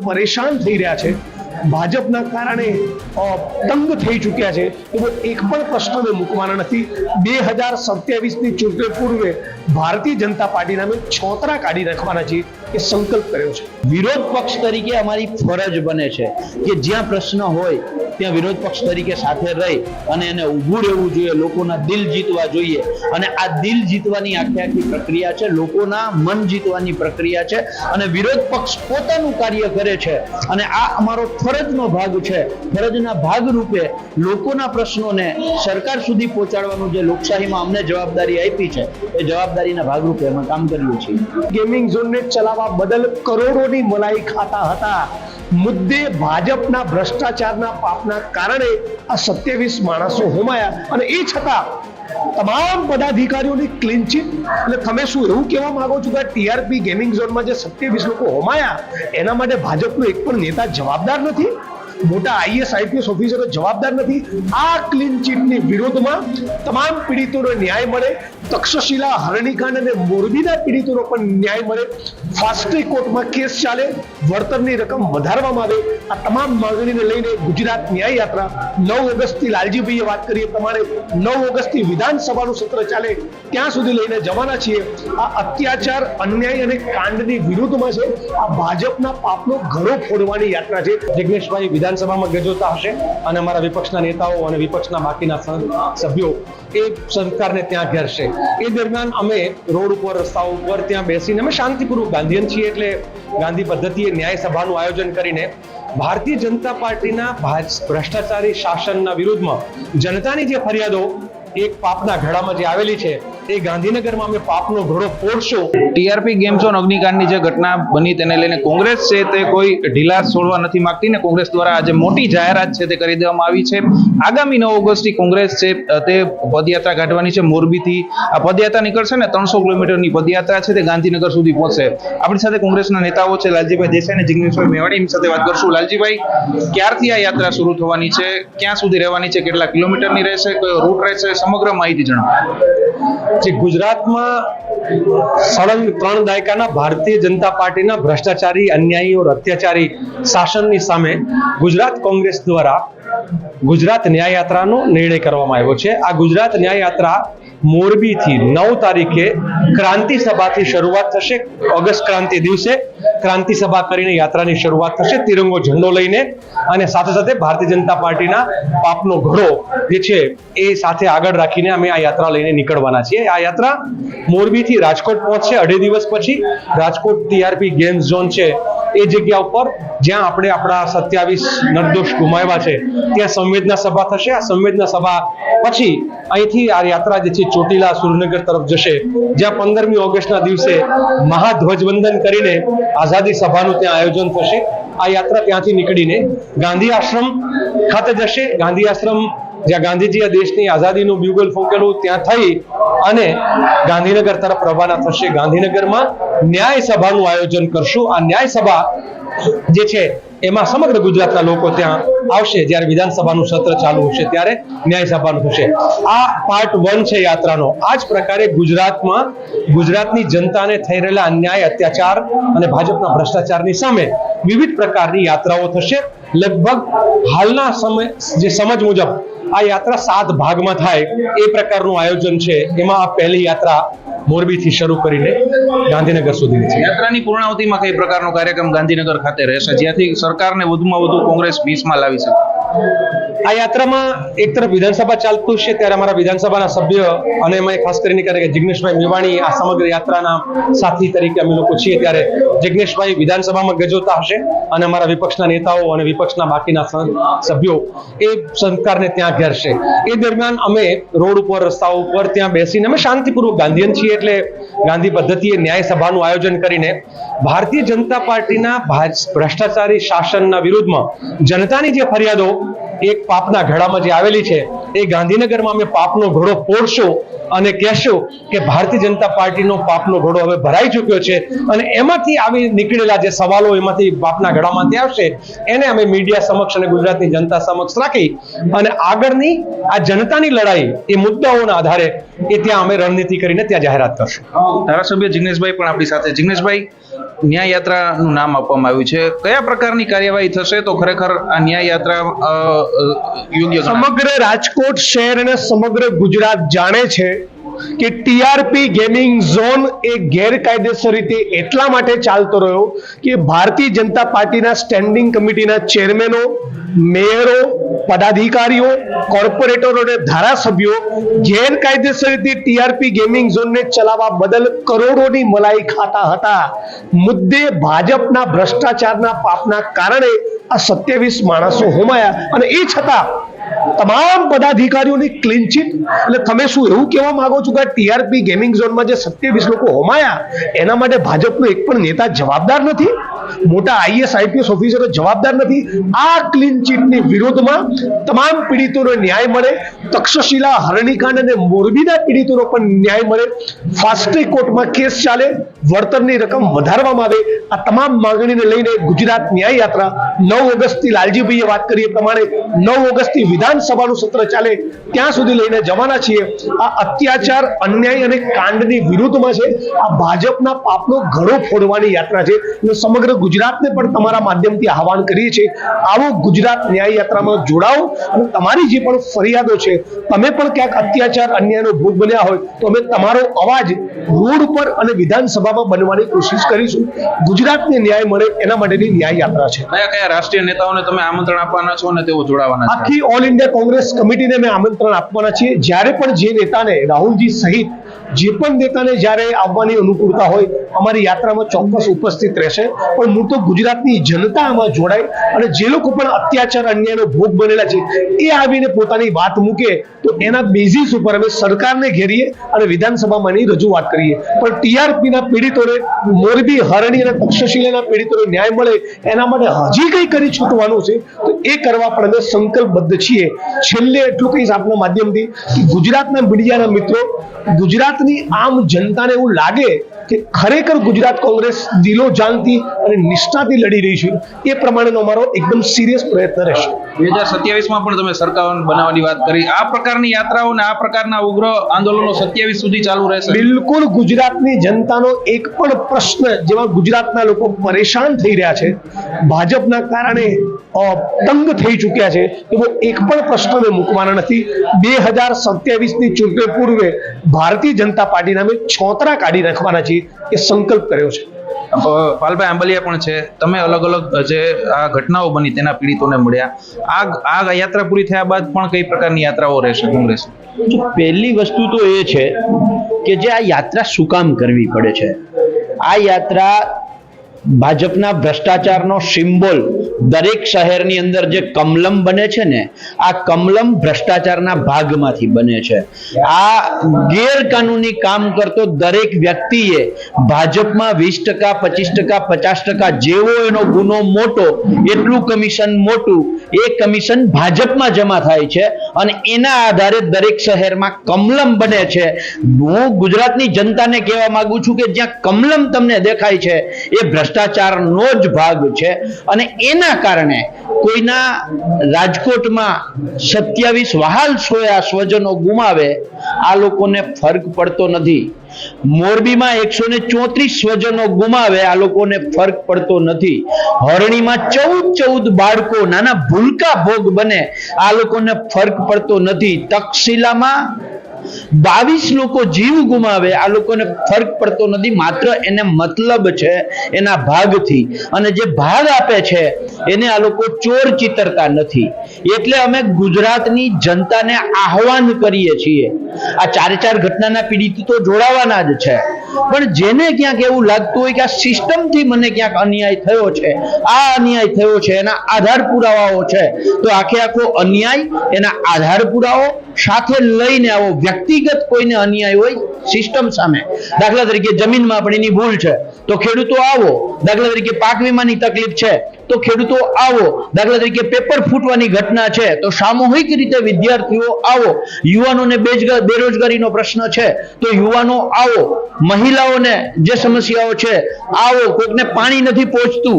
પરેશાન થઈ રહ્યા છે, ભાજપના કારણે તંગ થઈ ચૂક્યા છે, એવો એક પણ પ્રશ્નને મૂકવાના નથી. 2027ની ચૂંટણી પૂર્વે ભારતીય જનતા પાર્ટી નામે છોતરા કાઢી નાખવાના છે એ સંકલ્પ કર્યો છે. વિરોધ પક્ષ તરીકે અમારી ફરજ બને છે કે જ્યાં પ્રશ્ન હોય ત્યાં વિરોધ પક્ષ તરીકે સાથે રહી અને એને ઊભું રહેવું જોઈએ, લોકોના દિલ જીતવા જોઈએ. અને આ દિલ જીતવાની આખી પ્રક્રિયા છે, લોકોના મન જીતવાની પ્રક્રિયા છે. અને વિરોધ પક્ષ પોતાનું કાર્ય કરે છે અને આ અમારો ફરજનો ભાગ છે. ફરજના ભાગ રૂપે લોકોના પ્રશ્નોને સરકાર સુધી પહોંચાડવાનું જે લોકશાહીમાં અમને જવાબદારી આપી છે એ જવાબદારીના ભાગરૂપે અમે કામ કર્યું છે. ગેમિંગ ઝોનને ચલાવવા બદલ કરોડોની મલાઈ ખાતા હતા. મુદ્દે ભાજપના ભ્રષ્ટાચારના પાપના કારણે આ 27 માણસો હોમાયા અને એ છતાં તમામ પદાધિકારીઓની ક્લીન ચીટ. એટલે તમે શું એવું કહેવા માંગો છો કે ટીઆરપી ગેમિંગ ઝોનમાં જે 27 લોકો હોમાયા એના માટે ભાજપનો એક પણ નેતા જવાબદાર નથી? મોટા આઈએસ આઈપીએસ ઓફિસરો જવાબદાર નથી? આ ક્લીન ચીટની વિરોધમાં તમામ પીડિતોને ન્યાય મળે, તક્ષશિલા હરણીકાંડ અને મોરબીના પીડિતોનો પણ ન્યાય મળે, ફાસ્ટ ટ્રેક કોર્ટમાં કેસ ચાલે, વળતરની રકમ વધારવામાં આવે, આ તમામ માંગણીને લઈને ગુજરાત ન્યાય યાત્રા 9 ઓગસ્ટથી લાલજીભાઈએ વાત કરી પ્રમાણે 9 ઓગસ્ટથી વિધાનસભાનું સત્ર ચાલે ત્યાં સુધી લઈને જવાના છીએ. આ અત્યાચાર, અન્યાય અને કાંડની વિરુદ્ધમાં છે. આ ભાજપના પાપનો ઘડો ફોડવાની યાત્રા છે. જિગ્નેશભાઈ વિધાનસભામાં ગજોતા હશે અને અમારા વિપક્ષના નેતાઓ અને વિપક્ષના બાકીના સભ્યો એ સરકારને ત્યાં ઘેરશે. એ દરમિયાન અમે રોડ ઉપર, રસ્તાઓ ઉપર ત્યાં બેસીને અમે શાંતિપૂર્વક ગાંધીયન છીએ એટલે ગાંધી પદ્ધતિએ ન્યાય સભાનું આયોજન કરીને ભારતીય જનતા પાર્ટીના ભ્રષ્ટાચારી શાસનના વિરુદ્ધમાં જનતાની જે ફરિયાદો એક પાપના ઘડામાં જે આવેલી છે એ ગાંધીનગરમાં અમે પાપનો ઘોડો ફોડશું. ટીઆરપી ગેમ ઝોન અગ્નિકાંડની જે ઘટના બની તેને લઈને કોંગ્રેસ છે તે કોઈ ઢીલા છોડવા નથી માંગતી ને કોંગ્રેસ દ્વારા આજે મોટી જાહેરાત છે તે કરી દેવામાં આવી છે. આગામી 9 ઓગસ્ટથી કોંગ્રેસ છે તે પદયાત્રા કાઢવાની છે. મોરબીથી આ પદયાત્રા નીકળશે ને 300 કિલોમીટરની પદયાત્રા છે તે ગાંધીનગર સુધી પહોંચશે. આપણી સાથે કોંગ્રેસના નેતાઓ છે, લાલજીભાઈ દેસાઈ અને જિગ્નેશભાઈ મેવાણીની સાથે વાત કરશું. લાલજીભાઈ, ક્યારથી આ યાત્રા શરૂ થવાની છે, ક્યાં સુધી રહેવાની છે, કેટલા કિલોમીટરની રહેશે, કયો રૂટ રહેશે, સમગ્ર માહિતી જણાવો. જે ગુજરાતમાં સળંગ 3 દાયકાના ભારતીય જનતા પાર્ટીના ભ્રષ્ટાચારી, અન્યાયી અને અત્યાચારી શાસનની સામે ગુજરાત કોંગ્રેસ દ્વારા ગુજરાત ન્યાય યાત્રાનો નિર્ણય કરવામાં આવ્યો છે. આ ગુજરાત ન્યાય યાત્રા મોરબીથી 9 તારીખે ક્રાંતિ સભાથી શરૂઆત થશે. ઓગસ્ટ ક્રાંતિ દિવસે ક્રાંતિ સભા કરીને યાત્રાની શરૂઆત થશે, તિરંગો ઝંડો લઈને. અને સાથે સાથે ભારતીય જનતા પાર્ટીના પાપનો ઘડો જે છે એ સાથે આગળ રાખીને અમે આ યાત્રા લઈને નીકળવાના છીએ. આ યાત્રા મોરબીથી રાજકોટ પહોંચશે 2.5 દિવસ પછી. રાજકોટ ટીઆરપી ગેમ્સ ઝોન છે એ જગ્યા ઉપર જ્યાં આપણે આપણા 27 નિર્દોષ ગુમાવ્યા છે ત્યાં સંવેદના સભા થશે. આ સંવેદના સભા પછી અહીંથી આ યાત્રા જે છે ચોટીલા, સુરેન્દ્રનગર તરફ જશે, જ્યાં 15મી ઓગસ્ટના દિવસે મહાધ્વજવંદન કરીને આઝાદી સભાનું ત્યાં આયોજન થશે. આ યાત્રા ત્યાંથી નીકળીને ગાંધી આશ્રમ ખાતે જશે. ગાંધી આશ્રમ જ્યાં ગાંધીજીએ દેશની આઝાદીનું બ્યુગલ ફૂંકેલું ત્યાં થઈ અને ગાંધીનગર તરફ રવાના થશે. ગાંધીનગરમાં ન્યાય સભાનું આયોજન કરશું. આ ન્યાય સભા જે છે એમાં સમગ્ર ગુજરાતના લોકો ત્યાં આવશે. જ્યારે વિધાનસભાનું સત્ર ચાલુ હશે ત્યારે ન્યાય સભાનું થશે. આ પાર્ટ 1 છે યાત્રાનો. આ જ પ્રકારે ગુજરાતમાં ગુજરાતની જનતાને થઈ રહેલા અન્યાય, અત્યાચાર અને ભાજપના ભ્રષ્ટાચારની સામે વિવિધ પ્રકારની યાત્રાઓ થશે. લગભગ હાલના સમજ મુજબ આ યાત્રા 7 ભાગમાં થાય એ પ્રકારનું આયોજન છે. એમાં આ પહેલી યાત્રા મોરબીથી શરૂ કરીને ગાંધીનગર સુધી છે. યાત્રાની પૂર્ણાવતિમાં કઈ પ્રકારનો કાર્યક્રમ ગાંધીનગર ખાતે રહેશે જ્યાંથી સરકારને વધુમાં વધુ કોંગ્રેસ ભીસમાં લાવી શકે? આ યાત્રામાં એક તરફ વિધાનસભા ચાલતું છે ત્યારે અમારા વિધાનસભાના સભ્ય અને એમાં ખાસ કરીને જિગ્નેશભાઈ મેવાણી આ સમગ્ર યાત્રાના સાથી તરીકે અમે લોકો છીએ, ત્યારે જિગ્નેશભાઈ વિધાનસભામાં ગજોતા હશે અને અમારા વિપક્ષના નેતાઓ અને વિપક્ષના બાકીના સભ્યો એ સરકારને ત્યાં ઘેરશે. એ દરમિયાન અમે રોડ ઉપર, રસ્તાઓ ઉપર ત્યાં બેસીને અમે શાંતિપૂર્વક ગાંધીયન છીએ એટલે ગાંધી પદ્ધતિએ ન્યાય સભાનું આયોજન કરીને ભારતીય જનતા પાર્ટીના ભ્રષ્ટાચારી શાસનના વિરુદ્ધમાં જનતાની જે ફરિયાદો એક પાપના ઘડામાં જે આવેલી છે એ ગાંધીનગરમાં અમે પાપનો ઘડો ફોડશું અને કહેશું કે ભારતીય જનતા પાર્ટીનો પાપનો ઘડો હવે ભરાઈ ચૂક્યો છે અને એમાંથી આવી નીકળેલા જે સવાલો એમાંથી પાપના ઘડામાંથી આવશે એને અમે મીડિયા સમક્ષ અને ગુજરાતની જનતા સમક્ષ રાખી અને આગળની આ જનતાની લડાઈ એ મુદ્દાઓના આધારે એ ત્યાં અમે રણનીતિ કરીને ત્યાં જાહેરાત કરશું. ધારાસભ્ય જિગ્નેશભાઈ પણ આપણી સાથે. જિગ્નેશભાઈ, ન્યાય યાત્રાનું નામ આપવામાં આવ્યું છે, કયા પ્રકારની કાર્યવાહી થશે તો ખરેખર આ ન્યાય યાત્રા યોગ્ય ગણાય? સમગ્ર રાજકોટ શહેર અને સમગ્ર ગુજરાત જાણે છે કે ટીઆરપી ગેમિંગ ઝોન એ ગેરકાયદેસર રીતે એટલા માટે ચાલતો રહ્યો કે ભારતીય જનતા પાર્ટીના સ્ટેન્ડિંગ કમિટીના ચેરમેનો, મેયરો, પદાધિકારીઓ, કોર્પોરેટરો અને ધારાસભ્યો ગેરકાયદેસર રીતે ટીઆરપી ગેમિંગ ઝોનને ચલાવવા બદલ કરોડોની મલાઈ ખાતા હતા. મુદ્દે ભાજપના ભ્રષ્ટાચારના પાપના કારણે આ 27 માણસો હોમાયા અને એ છતાં તમામ પદાધિકારીઓની ક્લીન ચીટ. એટલે તમે શું એવું કહેવા માંગો છો કે ટીઆરપી ગેમિંગ ઝોનમાં જે 27 લોકો હોમાયા એના માટે ભાજપનો એક પણ નેતા જવાબદાર નથી? મોટા આઈએસ આઈપીએસ ઓફિસરો જવાબદાર નથી? આ ક્લીન ચીટની વિરોધમાં તમામ પીડિતોને ન્યાય મળે, તક્ષશિલા, હરણીકાંડ અને મોરબીના પીડિતોનો પણ ન્યાય મળે, ફાસ્ટ ટ્રેક કોર્ટમાં કેસ ચાલે, વળતરની રકમ વધારવામાં આવે, આ તમામ માંગણીને લઈને ગુજરાત ન્યાય યાત્રા 9 ઓગસ્ટથી લાલજીભાઈએ વાત કરી એ પ્રમાણે 9 ઓગસ્ટથી વિધાનસભાનું સત્ર ચાલે ત્યાં સુધી લઈને જવાના છીએ. આ અત્યાચાર, અન્યાય અને કાંડની વિરુદ્ધમાં છે. આ ભાજપના પાપનો ઘડો ફોડવાની યાત્રા છે. અને સમગ્ર ગુજરાતને પણ તમારા માધ્યમથી આહવાન કરીએ છીએ, આવો ગુજરાત ન્યાય યાત્રામાં જોડાઓ અને તમારી જે પણ ફરિયાદો છે, તમે પણ ક્યાંક અત્યાચાર, અન્યાયનો ભોગ બન્યા હોય તો અમે તમારો અવાજ રોડ પર અને વિધાનસભામાં બનવાની કોશિશ કરીશું. ગુજરાતને ન્યાય મળે એના માટેની ન્યાય યાત્રા છે. કયા કયા રાષ્ટ્રીય નેતાઓને તમે આમંત્રણ આપવાના છો અને તેઓ જોડાવાના છે? આખી ઓલ ઇન્ડિયા કોંગ્રેસ કમિટીને અમે આમંત્રણ આપવાના છીએ. જ્યારે પણ જે નેતાને, રાહુલજી સહિત જે પણ નેતાને જ્યારે આવવાની અનુકૂળતા હોય અમારી યાત્રામાં ચોક્કસ ઉપસ્થિત રહેશે. પણ હું તો ગુજરાતની જનતા આમાં જોડાય અને જે લોકો પણ અત્યાચાર, અન્યાયનો ભોગ બનેલા છે એ આવીને પોતાની વાત મૂકે તો એના બેઝિસ ઉપર અમે સરકારને ઘેરીએ અને વિધાનસભામાં એની રજૂઆત કરીએ. પણ ટીઆરપીના પીડિતોને, મોરબી, હરણી અને તક્ષશિલાના પીડિતોને ન્યાય મળે એના માટે હજી કંઈ કરી છૂટવાનું છે તો એ કરવા પણ અમે સંકલ્પબદ્ધ છીએ. છેલ્લે એટલું કહીશ આપના માધ્યમથી કે ગુજરાતના મીડિયાના મિત્રો, ગુજરાતની આમ જનતાને એવું લાગે કે ખરેખર ગુજરાત કોંગ્રેસ દિલો જાનથી અને નિષ્ઠાથી લડી રહી છે, એ પ્રમાણેનો અમારો એકદમ સિરિયસ પ્રયત્ન રહેશે. 2027માં પણ તમે સરકાર બનાવવાની વાત કરી. આ પ્રકારની યાત્રાઓ અને આ પ્રકારના ઉગ્ર આંદોલનો 27 સુધી ચાલુ રહેશે? બિલકુલ. ગુજરાતની જનતાનો એક પણ પ્રશ્ન, જેમાં ગુજરાતના લોકો પરેશાન થઈ રહ્યા છે, ભાજપના કારણે તંગ થઈ ચૂક્યા છે, એવો એક પણ પ્રશ્ન અમે મૂકવાના નથી. 2027ની ચૂંટણી પૂર્વે ભારતીય જનતા પાર્ટીના અમે છોતરા કાઢી નાખવાના છીએ એ સંકલ્પ કર્યો છે. પાલભાઈ આંબલિયા પણ છે, તમે અલગ અલગ જે આ ઘટનાઓ બની તેના પીડિતોને મળ્યા. આ યાત્રા પૂરી થયા બાદ પણ કઈ પ્રકારની યાત્રાઓ રહેશે કોંગ્રેસ? પહેલી વસ્તુ તો એ છે કે જે આ યાત્રા શું કામ કરવી પડે છે. આ યાત્રા ભાજપના ભ્રષ્ટાચારનો સિમ્બોલ, દરેક શહેરની અંદર જે કમલમ બને છે ને, આ કમલમ ભ્રષ્ટાચારના ભાગમાંથી બને છે. આ ગેરકાનૂની કામ કરતો દરેક વ્યક્તિએ ભાજપમાં 20%, 25%, 50% જેવો એનો ગુનો મોટો એટલું કમિશન મોટું, એ કમિશન ભાજપમાં જમા થાય છે અને એના આધારે દરેક શહેરમાં કમલમ બને છે. હું ગુજરાતની જનતાને કહેવા માંગુ છું કે જ્યાં કમલમ તમને દેખાય છે એ ભ્રષ્ટાચારનો જ ભાગ છે અને એના કારણે કોઈના રાજકોટમાં 27 વહાલ સોયા સ્વજનો ગુમાવે આ લોકોને ફરક પડતો નથી. મોરબીમાં 134 સ્વજનો ગુમાવે આ લોકોને ફરક પડતો નથી. હરણીમાં 14 બાળકો નાના ભૂલકા ભોગ બને આ લોકોને ફરક પડતો નથી. તક્ષશિલામાં 22 લોકો જીવ ગુમાવે આ લોકોને ફરક પડતો નથી. માત્ર એને મતલબ છે એના ભાગથી, અને જે ભાગ આપે છે એને આ લોકો ચોર ચિતરતા નથી. એટલે અમે ગુજરાતની જનતાને આહવાન કરીએ છીએ, આ 4 ઘટનાના પીડિત તો જોડાવાના જ છે, પણ જેને ક્યાંક એવું લાગતું હોય કે આ સિસ્ટમથી મને ક્યાંક અન્યાય થયો છે, આ અન્યાય થયો છે, એના આધાર પુરાવાઓ છે, તો આખો અન્યાય એના આધાર પુરાવો સાથે લઈને આવો. વ્યક્તિગત કોઈને અન્યાય હોય સિસ્ટમ સામે, દાખલા તરીકે જમીનમાં પણ એની ભૂલ છે તો ખેડૂતો આવો, દાખલા તરીકે પાક વીમાની તકલીફ છે તો ખેડૂતો આવો, દાખલા તરીકે પેપર ફૂટવાની ઘટના છે તો સામૂહિક રીતે વિદ્યાર્થીઓ આવો, યુવાનોને બેરોજગારીનો પ્રશ્ન છે તો યુવાનો આવો, મહિલાઓને જે સમસ્યાઓ છે આવો, કોઈકને પાણી નથી પહોંચતું,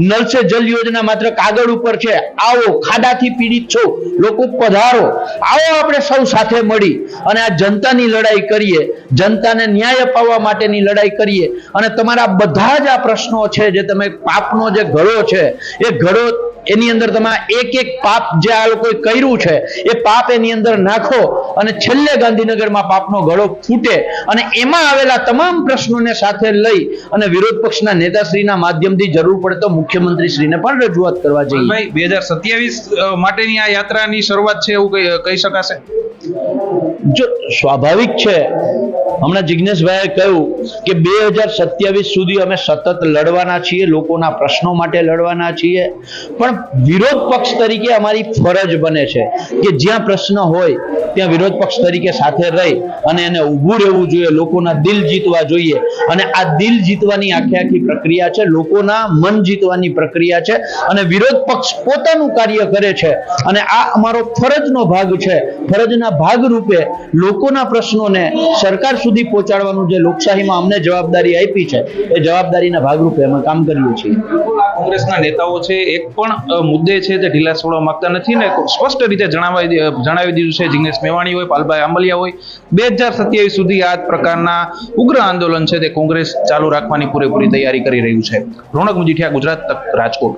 નલ સે જલ યોજના માત્ર કાગળ ઉપર છે, આવો, ખાડાથી પીડિત છો લોકો પધારો, આવો આપણે સૌ સાથે મળી અને આ જનતાની લડાઈ કરીએ, જનતાને ન્યાય અપાવવા માટેની લડાઈ કરીએ અને તમારા બધા જ આ પ્રશ્નો છે જે તમે પાપનો જે ઘડો છે એ ઘડો એની અંદર તમે એક એક પાપ જે આ લોકોએ કર્યું છે એ પાપ એની અંદર નાખો અને છેલ્લે ગાંધીનગરમાં પાપનો ઘડો ફૂટે અને એમાં આવેલા તમામ પ્રશ્નોને સાથે લઈ અને વિરોધ પક્ષના નેતાશ્રીના માધ્યમથી જરૂર પડે તો મુખ્યમંત્રી શ્રીને પણ રજૂઆત કરવા જોઈએ. ભાઈ 2027 માટેની આ યાત્રાની શરૂઆત છે એવું કહી શકાશે? જો સ્વાભાવિક છે, હમણાં જિજ્ઞેશભાઈએ કહ્યું કે 2027 સુધી અમે સતત લડવાના છીએ, લોકોના પ્રશ્નો માટે લડવાના છીએ, પણ વિરોધ પક્ષ તરીકે અમારી ફરજ બને છે કે જ્યાં પ્રશ્ન હોય ત્યાં વિરોધ પક્ષ તરીકે સાથે રહી અને એને ઊભું રહેવું જોઈએ, લોકોના દિલ જીતવા જોઈએ અને આ દિલ જીતવાની આખી પ્રક્રિયા છે, લોકોના મન જીતવાની પ્રક્રિયા છે અને વિરોધ પક્ષ પોતાનું કાર્ય કરે છે અને આ અમારો ફરજનો ભાગ છે. ફરજના ભાગ રૂપે લોકોના પ્રશ્નોને સરકાર સુધી પહોંચાડવાનું જે લોકશાહીમાં અમને જવાબદારી આપી છે એ જવાબદારીના ભાગરૂપે અમે કામ કરીએ છીએ. કોંગ્રેસના નેતાઓ છે એક પણ મુદ્દે છે તે ઢીલા છોડવા માંગતા નથી ને સ્પષ્ટ રીતે જણાવી દીધું છે, જિગ્નેશ મેવાણી હોય, પાલભાઈ આંબલિયા હોય, 2027 સુધી આ પ્રકારના ઉગ્ર આંદોલન છે તે કોંગ્રેસ ચાલુ રાખવાની પૂરેપૂરી તૈયારી કરી રહ્યું છે. રોનક મુજીઠિયા, ગુજરાત તક, રાજકોટ.